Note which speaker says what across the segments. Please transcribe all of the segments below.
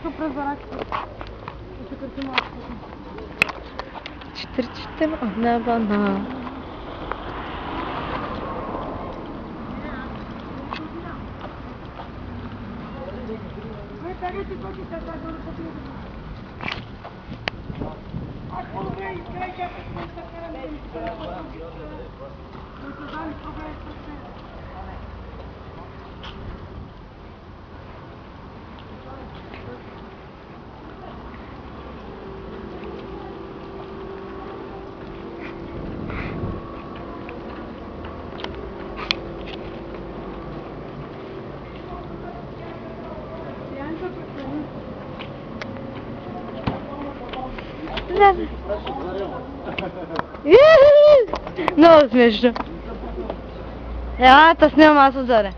Speaker 1: тук през бараките. И тук е малко.
Speaker 2: Четирчите на бана. Много смешно. Те снимам аз отзаре.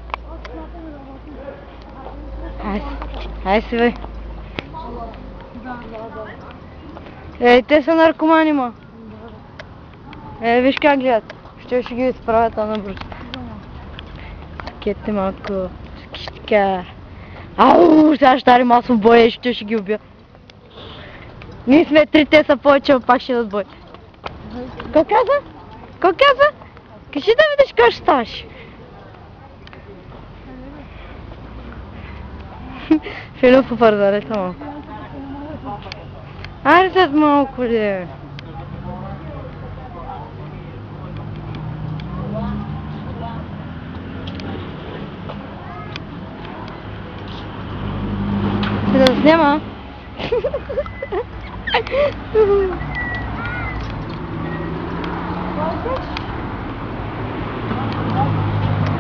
Speaker 2: Хайде си, бе. Те са наркомани, ма. Виж как гледат. Ще ги изправят на бруз. Кете малко. Така. Ау, сега ще дарим масов бой, ще ги убия. Ние сме три, те са повече, пак ще дадат бой. Какво каза? Какво каза? Кажи да видиш какво ще ставаш. Филип по пързарета малко. Айде след малко ли? Ще да снима.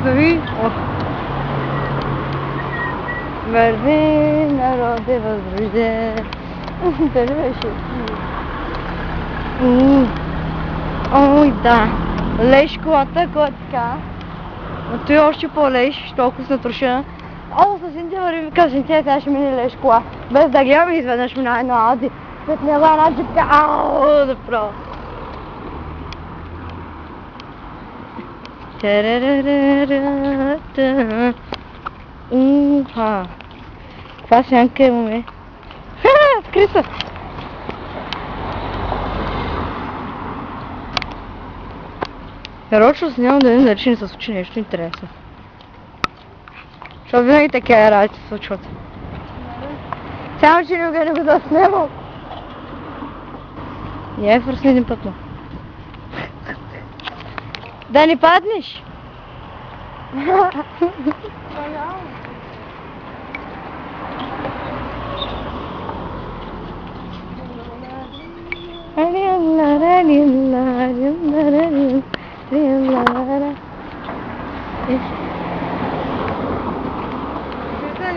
Speaker 2: Върви. Върви, народе, възрожден. Дали беше? Ой, да. Леш колата, кой е така. Но той още по-леш, толкова се натруша. О, съвсем те върви, вика, сега ще мине леш кола. Без да гледам, изведнъж мина едно Ауди. След него една джипка, ау, да право. Уха. Каква сянка имаме? Ха, скри се! Нарочно снимам да видим дали ще ни се случи нещо интересно. Защото винаги такива работи се случват. Само че никога не го да снимам. Я фърсни един път, но. Да не паднеш! Не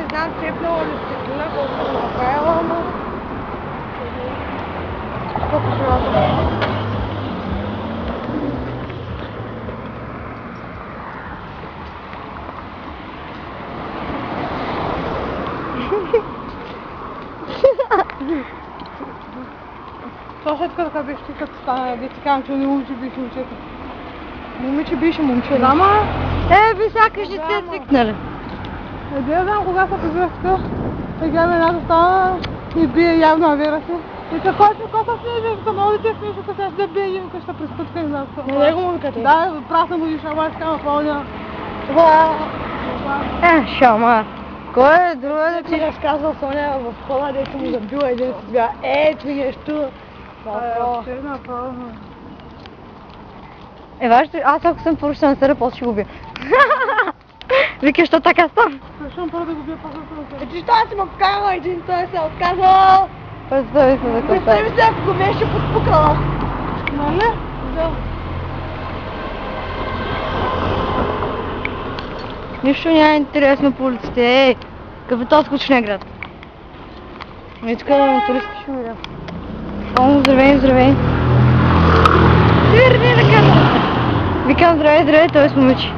Speaker 2: знам, цепнала ли стеклина, колко съм направила, но... Колко ще направя? Това след като беше ти като стана, да ти казвам, че не момиче беше момчето. Момиче беше момче. Ама... ви сега кажи те цикнали. Да знам кога се прибирах тук. Сега едната стана и бие явно авера си. И така, който се снежи, като много дете смешно, като сега ще бие и вика, ще престъпка и знам какво. На него му викате? Да, прасна му виша, ама така напълно няма. Шамар. Кой е друга да ти разказвал Соня в кола, дето му забила и дето си била ето нещо. Вижте, аз ако съм поръчна на съда, после ще го бия. Викаш, що така става? Защото първо да го бия, после да го бия. Защо аз си му покарала един, той се е отказал. Представи се за какво. Представи се, ако го беше подпукала. Нали? Да. Нищо няма интересно по улиците, какъв е този скучния град. И тук на туристи ще видя. О, здравей, здравей. Върни на камерата. Викам здравей, здравей, той с момиче.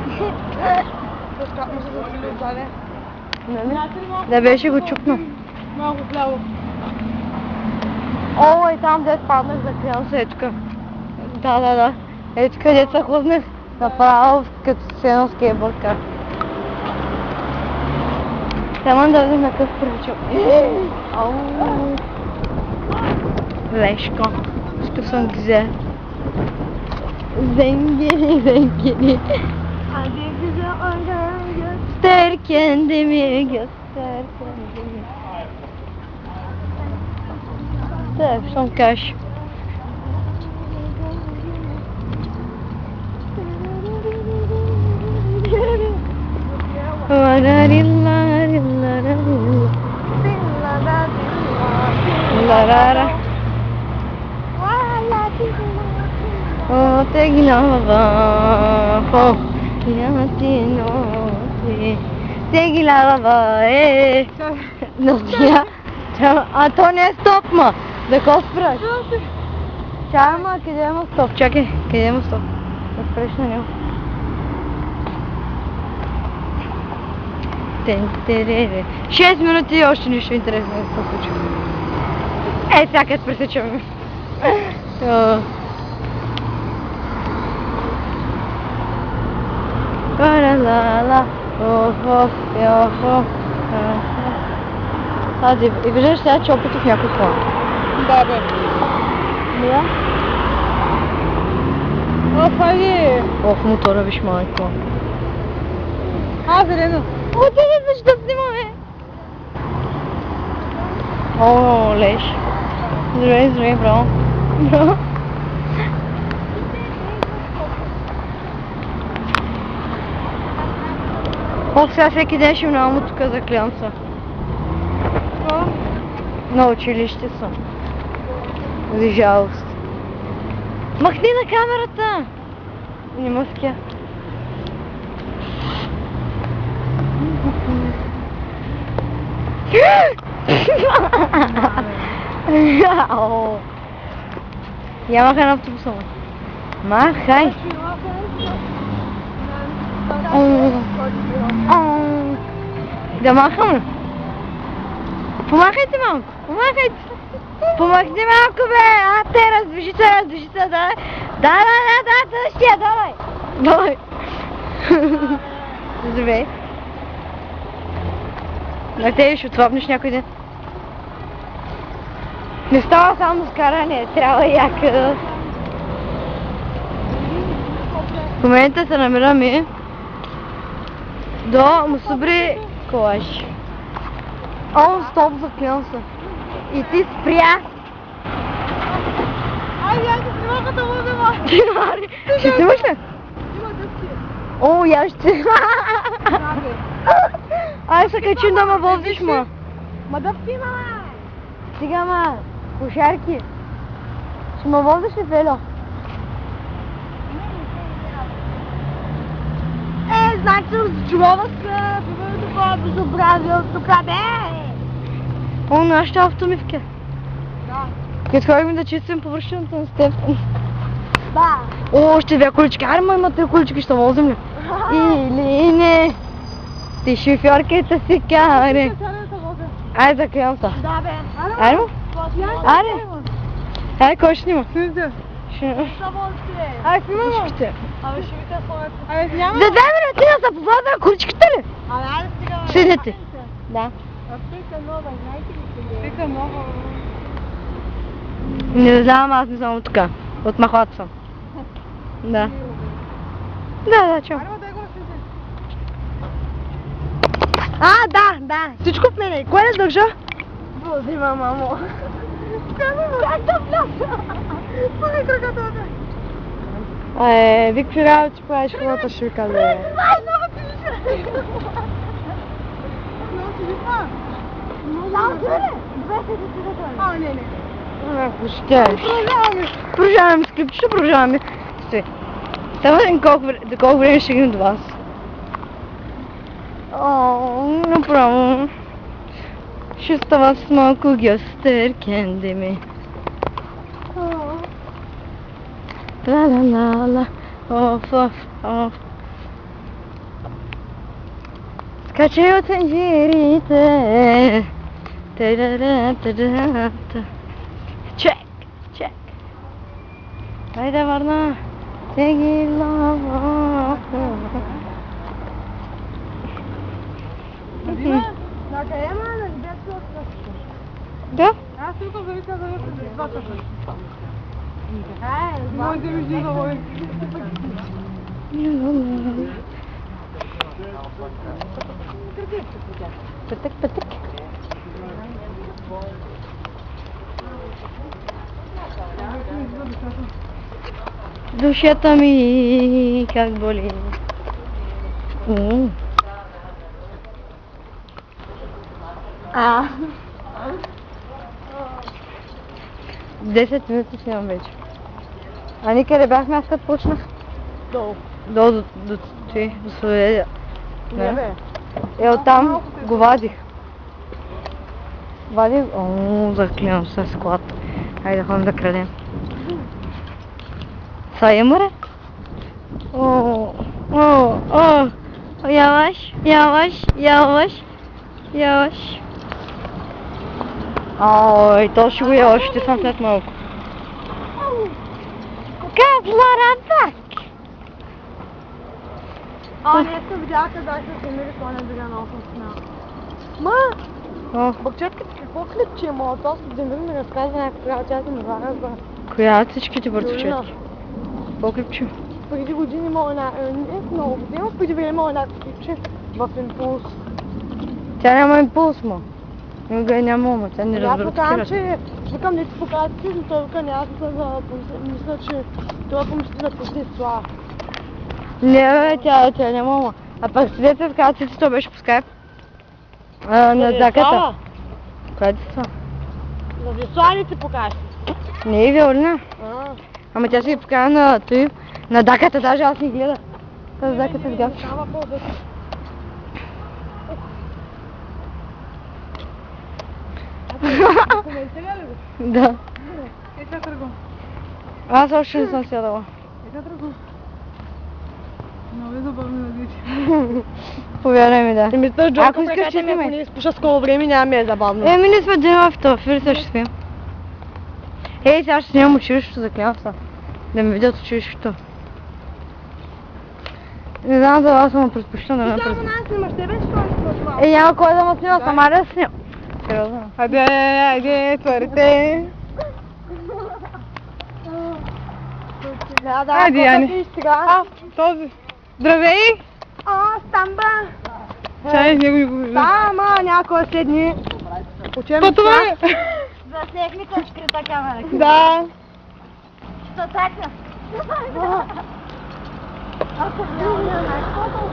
Speaker 2: Да беше го чукнал. Малко вляво. О, и там дет паднах, закрил се, е тук. Да. Е тук дет се хлъзнах. Направо като с едно скейтборд кар. Tamam da ödüm nakıl kıracağım. Leşko. İşte son güzel. Zengini zengini.
Speaker 1: Hadi bize oradan
Speaker 2: Göster kendimi, göster kendimi. Evet, son kaş. Oh, te ginava, oh, te ginava, No, ja. A to ne stop mu? Da ko spraš? Čajmo, kad idemo stop, čakaj, kad idemo stop. Da spreš na njemu. Ten-terere. 6 minuti i ošte ništa interesno da se sluča. Sad kad presjećam. La, Sad i vиждаш, сега че опитах някой хора.
Speaker 1: Да, бе.
Speaker 2: Да?
Speaker 1: Хайде.
Speaker 2: Ох, мотора виж майко.
Speaker 1: Зелено.
Speaker 2: Отиде, защо снимаме? О, леш. Здравей, бро. Бро. Ох, сега всеки ден ще минавам от тук, заклявам се. На училище съм. За жалост. Махни на камерата! Не мъскя. Я махай на автобуса. Махай! Да махам. Помахайте малко. Помахайте. Помахни малко, бе. Те, раздвижи се, давай. Да, тъщия, давай. Давай. Здравей. На тебе ще отвапнеш някой ден. Не става само с каране, трябва яка. В момента се намираме до Мусубри Колаш. О, стоп, заклевам се. И ти спря.
Speaker 1: Айде, снимай като водева.
Speaker 2: Ще снимаш ли?
Speaker 1: Има дъски.
Speaker 2: О, я ще. Ай, се качим да ме возиш, ма.
Speaker 1: Ма да снима.
Speaker 2: Сега, ма, кошарки. Ще ме возиш ли, Вело?
Speaker 1: Значи, човека се това безобразие от тук, бе.
Speaker 2: О, нашата автомивка.
Speaker 1: Да.
Speaker 2: Като ходим да чистим повършеното на Стеф.
Speaker 1: Да.
Speaker 2: О, още две колички. Айде, ма има 3 колички, ще возим ли? Или не. Ти шофьорката си каре. Айде, заклевам се.
Speaker 1: Да, бе.
Speaker 2: Айде, му? Айде. Айде, кой ще снима?
Speaker 1: Снима.
Speaker 2: Айде, снимам количките.
Speaker 1: Абе, ще ви те сложат. Абе, няма.
Speaker 2: За 2 минути да се позове количките ли?
Speaker 1: Абе, айде сега.
Speaker 2: Седете. Да.
Speaker 1: Аптека нова, знаете ли? Аптека нова.
Speaker 2: Не знам, аз не съм от тук. От Махлад съм. Да. Да, чао. Да. Всичко в мене. Кое не държа?
Speaker 1: Взима, мамо. Как да вляза? Пъгай краката, бе.
Speaker 2: Вик, какви работи правиш, хората ще ви казва.
Speaker 1: Ай, много ти вижда. Много ти вижда. Само ти бе? 2 не.
Speaker 2: Ако щеш. Продължаваме с клипчето, продължаваме. Стой. Само до колко време ще стигнем до вас. Направо. Ще става с малко гъстър кендеми. Ла-ла-ла-ла. Оф. Скачай от инжирите. Та-да-да-та-да-та. Чек. Хайде, Варна. Тегила.
Speaker 1: Да.
Speaker 2: Да?
Speaker 1: Аз тук велика за два часа.
Speaker 2: Моите вижди завои. Пътък, пътък. Душата ми как боли. А. 10 минути си имам вече. А никъде бяхме аз като почнах? До Словения.
Speaker 1: Не бе.
Speaker 2: Оттам го вадих. Заклинам се с колата. Хайде да ходим да крадем. Са има ли? Яваш. Ой, то ще го я още съм след малко. Кафларабак!
Speaker 1: Ние сте видяха да се снимали коня били на 8 сна. Бакчетката какво клипче има? То с Демир ми разказва някаква тя си ми вара.
Speaker 2: Коя от всичките бърточетки? Какво клипче?
Speaker 1: Преди години имала не много години, преди време имала някакво клипче в импулс.
Speaker 2: Тя няма импулс, ма. Няма, тя не разбира
Speaker 1: такива. Че викам не ти покажа си, но той вика няма да мисля, че това помисли да пусне това.
Speaker 2: Не, тя няма. А пък след каза, че то беше по скайп. На даката. Коя е това?
Speaker 1: На Висуа ли ти покажа?
Speaker 2: Не е Виолина. Ама тя си ги покажа на той. На даката даже аз не гледах. Тази даката видях.
Speaker 1: Коментира ли го?
Speaker 2: Да.
Speaker 1: Сега тръгвам.
Speaker 2: Аз още не съм сядала.
Speaker 1: Сега тръгвам. Много е забавно да дичи.
Speaker 2: Повярвай ми, да.
Speaker 1: Ако искаш, че ако не изпуша скоро време, няма ми е забавно.
Speaker 2: Ние сме ден в това, фир ще спим. Сега ще снимам училището, заклявам се. Да ме видят училището. Не знам да аз съм предпочитам да ме
Speaker 1: Само нас снимаш, тебе ще това.
Speaker 2: Няма кой да ме снима, сама да снимам. Сериозно. Айде, твърде. Айде, Яни. Този. Здравей!
Speaker 1: Стамба!
Speaker 2: Чай, него го виждам.
Speaker 1: Ама, някой седни.
Speaker 2: То това е.
Speaker 1: За техника скрита камера.
Speaker 2: Да.
Speaker 1: Що така? Ако не знаеш, какво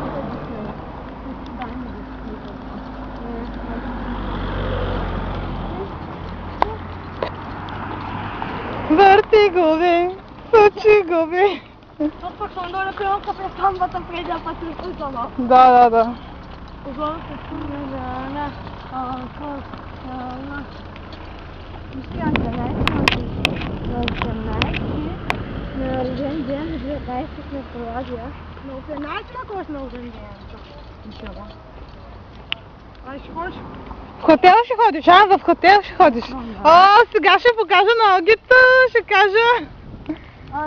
Speaker 2: Върти го, бе. Сочи го, бе.
Speaker 1: То пък съм долу пивам кафе с камбата преди да пъти изпълно.
Speaker 2: Да.
Speaker 1: Позволно се спомена, на рожден ден, 19 сме в Кроазия. На 18 на кой сме рожден ден? Ай, ще ходиш?
Speaker 2: В хотел ще ходиш, в хотел ще ходиш. Сега ще покажа на Огито, ще кажа.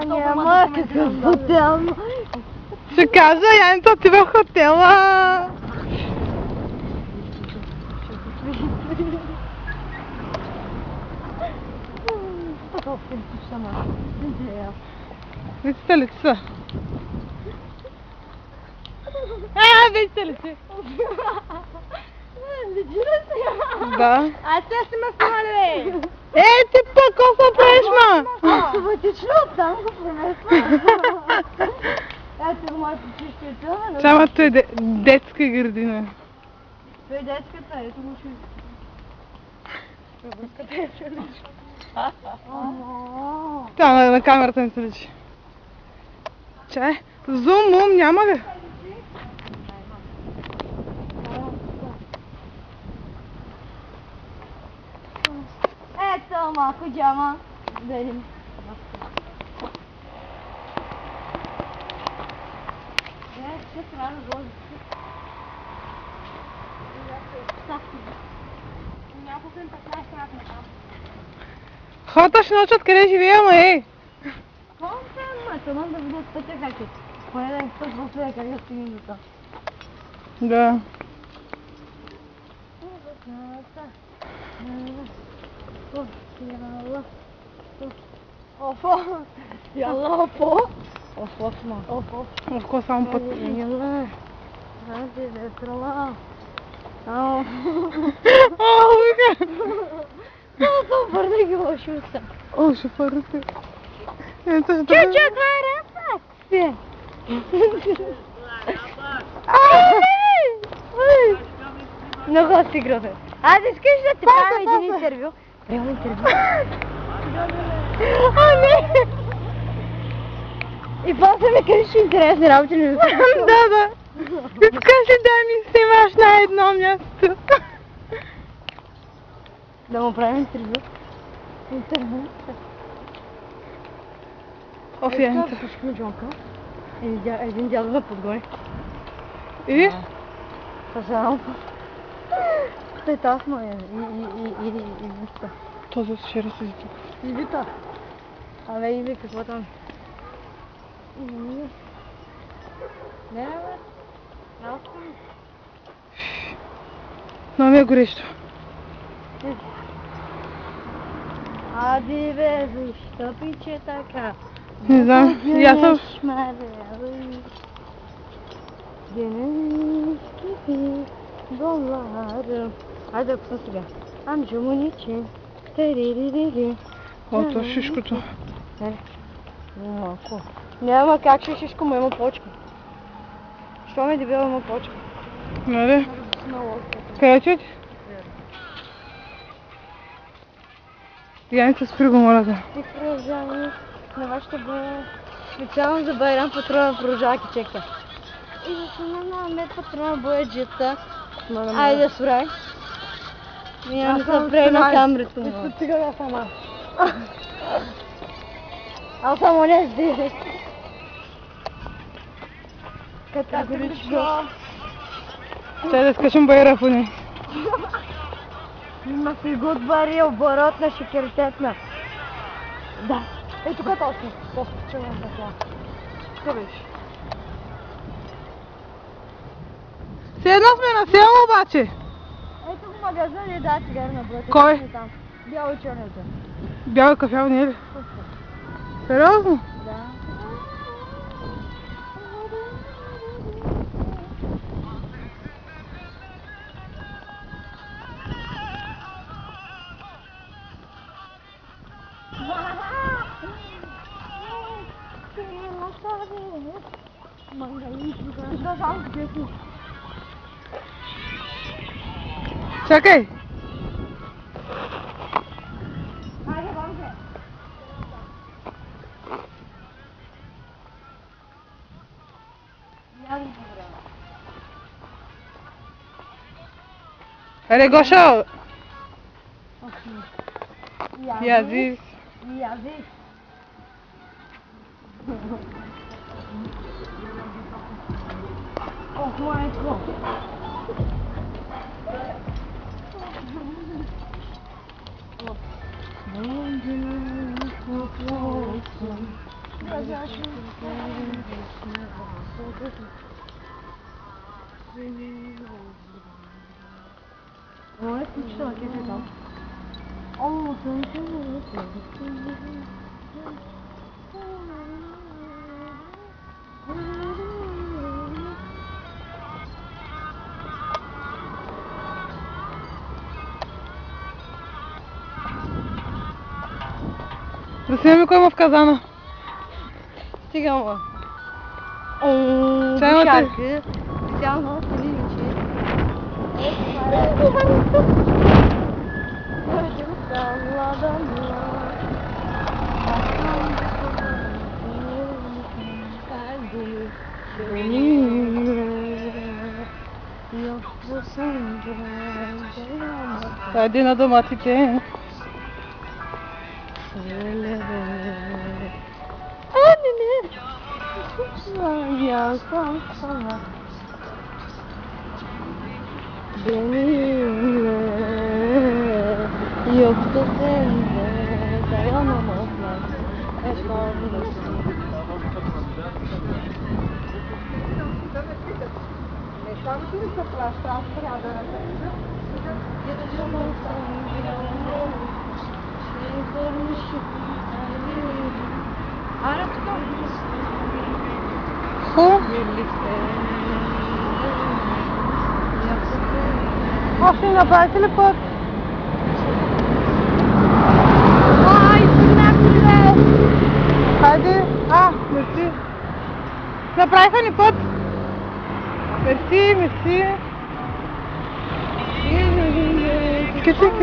Speaker 1: Няма какъв хотел.
Speaker 2: Ще кажа, Яница отива в хотела. Вижте ли са? Вижте ли си? Да.
Speaker 1: А те си ме снимали, бе!
Speaker 2: Ти пък, какво правиш, ма?
Speaker 1: Автоматично оттам го премесвам. Ето го моето чището.
Speaker 2: Чамато е детска градина.
Speaker 1: Той е детската, ето го ще... Детската е чудичка.
Speaker 2: Там на камерата не се личи. Чай, зум, няма ли?
Speaker 1: Ето малко джама. Да идем. Ще трябва да го няколко им 15 минути на там.
Speaker 2: Хората ще научат къде живеем,
Speaker 1: Какво се това да видят пътя как е? Поне да им път в как да стигнем до това.
Speaker 2: Да.
Speaker 1: Of of. Yallah of of.
Speaker 2: Of of mu?
Speaker 1: Of of.
Speaker 2: Of ko sam pat.
Speaker 1: Yallah. Hadi be krala. Tamam. Nasıl burada gibi hoşumsun?
Speaker 2: O şu parıtı.
Speaker 1: Çocuklara bak. Bir. Много сигурно. Аз искаш да ти правя един интервю. Прямо интервю. И после ми кажеш интересни работи.
Speaker 2: Да. Искаш ли да ми снимаш на едно място?
Speaker 1: Да му правим интервю. Интервю.
Speaker 2: Офиянта.
Speaker 1: Всички джонка. Един дядо ме подгони.
Speaker 2: И?
Speaker 1: Съжалявам. Той тасно е. И вита.
Speaker 2: Този вчера си тук.
Speaker 1: И вита. Абе, Иви, какво там? Не, бе.
Speaker 2: Много ми е горещо.
Speaker 1: Ади бе, защо пиче така?
Speaker 2: Не знам, и аз съм...
Speaker 1: Денежки долара. Айде да пусна сега. Амчо ниче. Тереререри.
Speaker 2: О, то шишкото.
Speaker 1: Малко. Няма как ще шишко му има почка. Що ми дебела има почка?
Speaker 2: Нали? Къде чуть? Я не се спри го, моля да.
Speaker 1: И продължаваме на вашата бъде специално за Байрам патрона продължавайки чека. И за сумена ме патрона бояджета. Айде да спрай. Няма да се прави на камерата му.
Speaker 2: Искам сега да сама.
Speaker 1: Аз само не сдирах. Категорично.
Speaker 2: Чай да скачам байра поне.
Speaker 1: Има фигут бари, оборотна, шикеритетна. Да.
Speaker 2: Ей, тук е точно. После чувам така. Тук беше. Все едно сме на село обаче.
Speaker 1: Ето го магазин и да, цигари на бройка.
Speaker 2: Кой?
Speaker 1: Бяло и черното.
Speaker 2: Бял и кафяво не е ли? Сериозно?
Speaker 1: Да.
Speaker 2: Чакай! Аре, Гоша! Язис.
Speaker 1: Язис. Ох, майко. Ой, отлично, как это там? О,
Speaker 2: Да снимаме кой има в казана.
Speaker 1: стигам.
Speaker 2: Чай имате?
Speaker 1: Бушарка. Специално силивиче.
Speaker 2: Хайде на доматите.
Speaker 1: Yoktu sende dayanamazlar.
Speaker 2: Там ти ли се плаща, аз трябва да Hı? Машина пратили път.
Speaker 1: Ай, пътна.
Speaker 2: Хайде. Мерси. Направиха ни път. Мерси, мерси. Къде?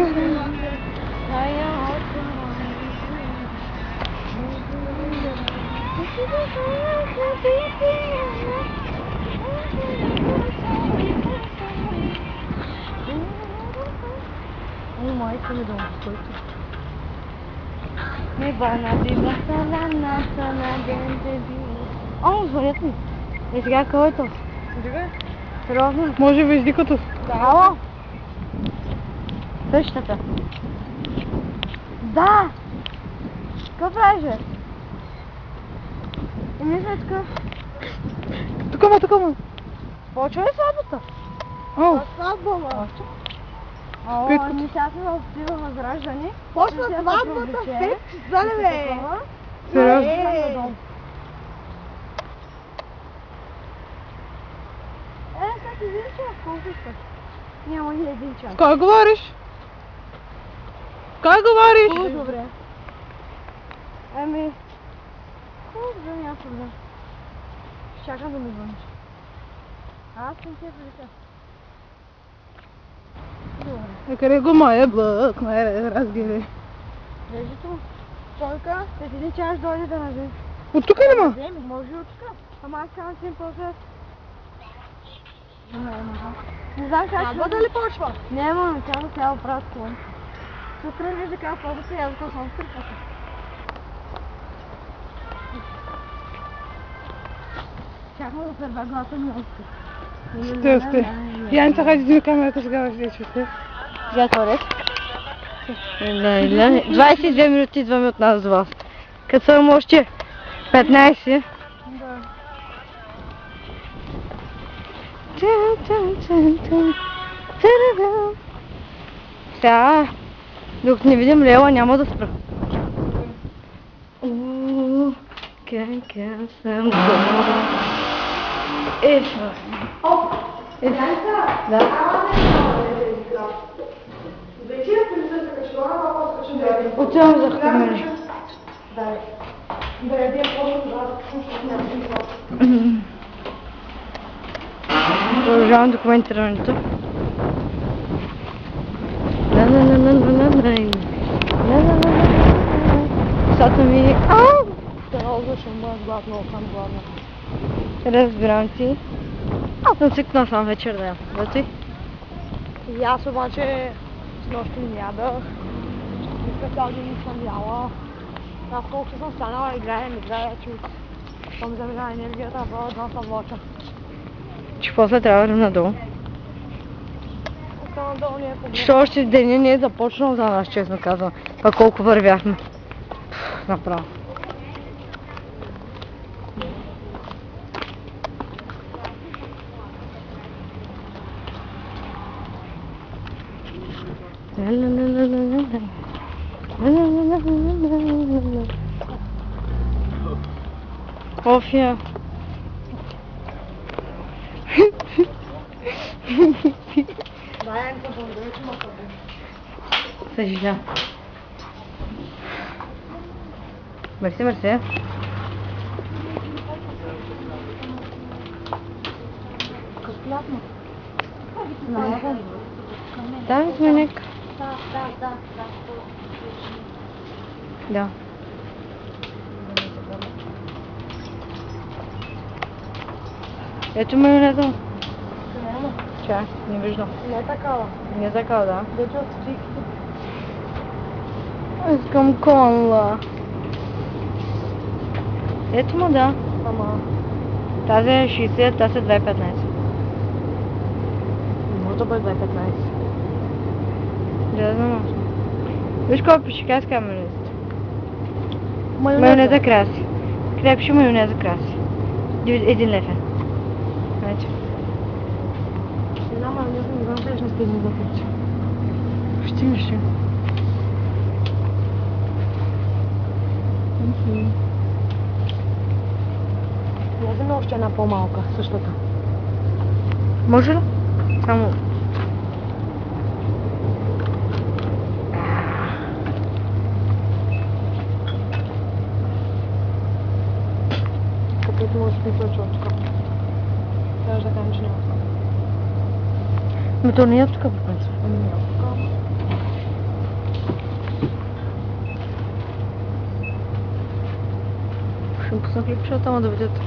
Speaker 1: Майка ми дома, който. Ми бана била на ден деби. Звънят ми. И сега кой е то?
Speaker 2: Дигай.
Speaker 1: Сериозно?
Speaker 2: Може би издикато.
Speaker 1: Ало? Същата. Да! Какво правиш, бе? И ми сме така.
Speaker 2: Тук ма.
Speaker 1: Почва ли сватбата?
Speaker 2: О,
Speaker 1: Сватба, ма.
Speaker 2: Петката.
Speaker 1: Ами сега сме в стила възраждане.
Speaker 2: Почва
Speaker 1: Сега се
Speaker 2: сватбата,
Speaker 1: привлече.
Speaker 2: пет, зале, бе.
Speaker 1: Такова.
Speaker 2: Сериозно?
Speaker 1: Как ти видиш, колко искаш? Няма и един час.
Speaker 2: Кой говориш? Кой говориш?
Speaker 1: Добре. Ами... Добре, няма проблем. Ще чакам да ми звъниш. Аз съм ти привлеча. Добре.
Speaker 2: Къде го моя блък, разгири.
Speaker 1: Виждате му? Чойка, след един час дойде да навзе.
Speaker 2: От тук ли ма?
Speaker 1: Вземи, може и от тук. Ама аз казвам си им после. Не знам как ще...
Speaker 2: Сватбата ли почва?
Speaker 1: Няма, тя да сега оправят клон. Сутрин вижда как сватбата и аз да съм стрипата. Чакам да първа гласа ми още.
Speaker 2: Сте. Янца, хайде вземи камерата сега вече.
Speaker 1: Сега творец. 22 минути идваме от нас до вас. Като съм още 15.
Speaker 2: Да.
Speaker 1: Сега, докато не видим Лела, няма да спра. Как съм дома. Да. Отивам за хранене. Продължавам документирането. Сата ми... Сериозно, ще бъда гладна, съм гладна. Разбирам ти. Аз съм свикнала сам вечер да ям. Да ти?
Speaker 2: И аз обаче с нощи не ядах. Никакъв цял ден не съм яла. Аз колко съм станала, играя, че съм заминала енергията, а да съм влача.
Speaker 1: Че после трябва да надолу.
Speaker 2: Останал долу не е проблем.
Speaker 1: Че още деня не е започнал за нас, честно казвам. Пък колко вървяхме. Направо. Офия. Съжалявам. Мерси, мерси.
Speaker 2: Късплятно.
Speaker 1: Да, сменек. Да. Ето майонеза.
Speaker 2: Няма.
Speaker 1: Чай, не виждам.
Speaker 2: Не е такава.
Speaker 1: Не е такава, да.
Speaker 2: Вече от стриките.
Speaker 1: Искам кола. Ето му, да.
Speaker 2: Ама.
Speaker 1: Тази е 60, тази е 2,15.
Speaker 2: Може да бъде 2,15.
Speaker 1: Да знам. Виж колко пише, как ска майонеза. Майонеза краси. Крепши майонеза краси. 1 лев е. Значи.
Speaker 2: Не знам, не знам, не стигна да пише. стигнеш ли? Я взема още една по-малка, същата. Може ли? Само... Къпето може да пипа чочка. Трябваше да кажем, че няма така. Но то не е така по принцип. Не е така. Ще им пусна клипчета, ама да видят.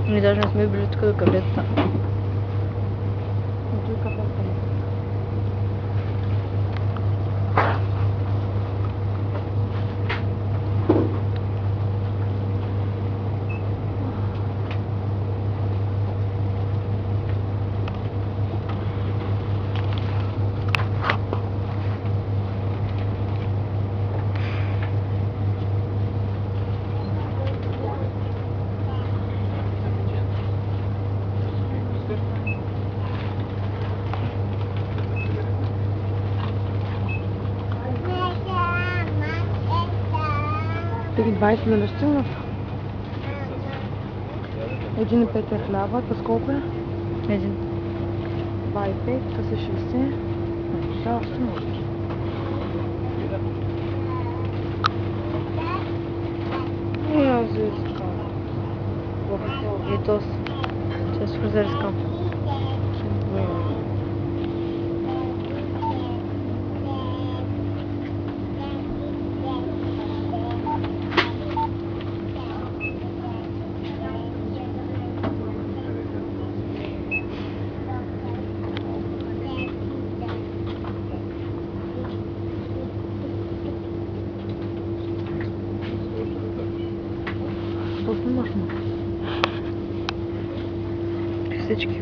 Speaker 2: Ние даже не сме били тук до кафетата. До кафетата. Теги 20 да не стигнат. 1,5 е хляба, това колко е? 1. 2,5, това са 60. Сега още може. Не, за искам. И то ще се фрезерскам. Всички.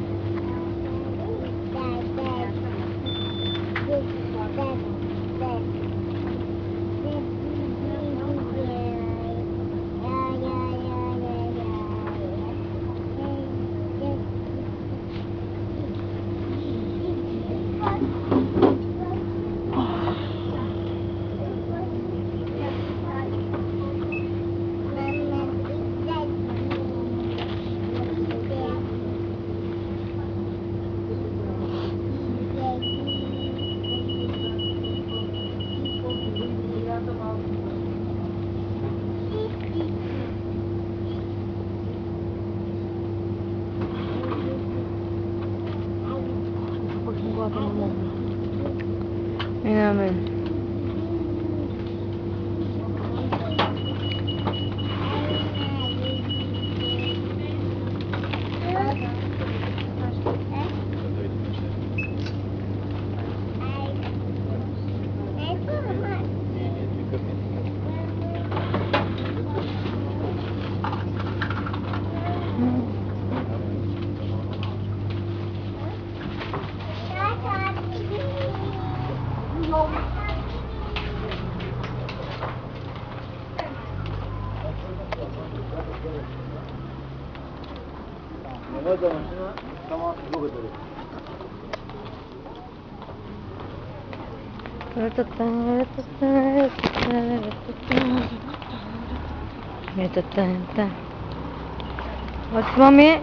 Speaker 2: Минаваме.
Speaker 3: Моята машина само другата ли?
Speaker 2: Вот маме,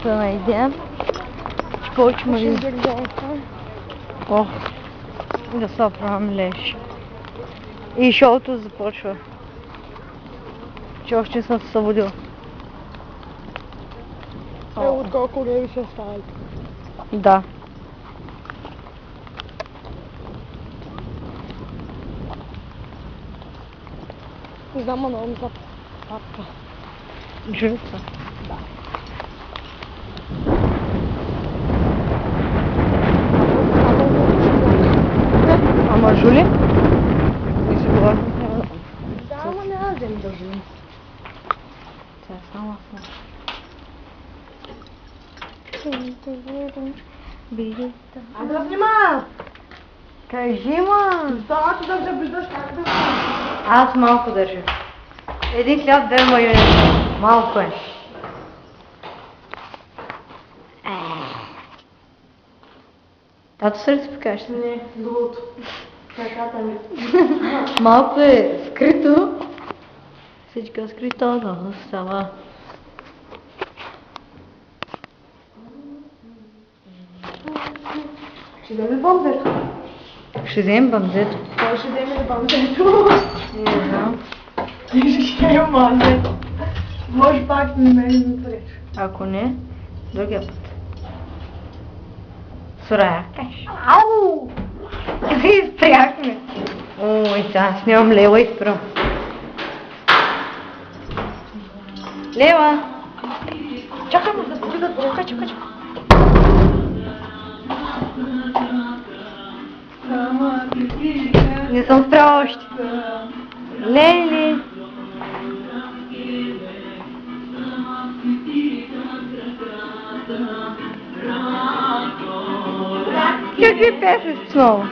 Speaker 2: да найдем. Повече може О, да се оправям леш. И шоуто започва. Че още не съм се събудил.
Speaker 1: От колко леви ще стават?
Speaker 2: Да.
Speaker 1: Не знам, но много ми са папка.
Speaker 2: Жълта.
Speaker 1: Да.
Speaker 2: Ама жули? Не си говорим.
Speaker 1: Да, ама не да взем да жулим.
Speaker 2: Сега само съм.
Speaker 1: А да внимавам!
Speaker 2: Кажи, ма!
Speaker 1: Става да заближдаш как да...
Speaker 2: Аз малко държа. Един хляб, 2 майонез. Малко е.
Speaker 1: Тато сърце покажеш.
Speaker 2: Не, другото. Краката ми.
Speaker 1: Малко е скрито. Всичко е скрито, но става.
Speaker 2: Ще вземе бомбето.
Speaker 1: Ще вземем бамзето.
Speaker 2: Кой ще вземе бомбето?
Speaker 1: Не знам.
Speaker 2: Ти ще имам бомбето. Може пак не ме напред.
Speaker 1: Ако не, другия път. Сурая, кажеш.
Speaker 2: Ау!
Speaker 1: Изпряхме. Ой, сега снимам Лева и спрям. Лева!
Speaker 2: Чакай ме да побегат. Чакай, чакай, чакай.
Speaker 1: Не съм спряла още. Лели! Какви песни снова?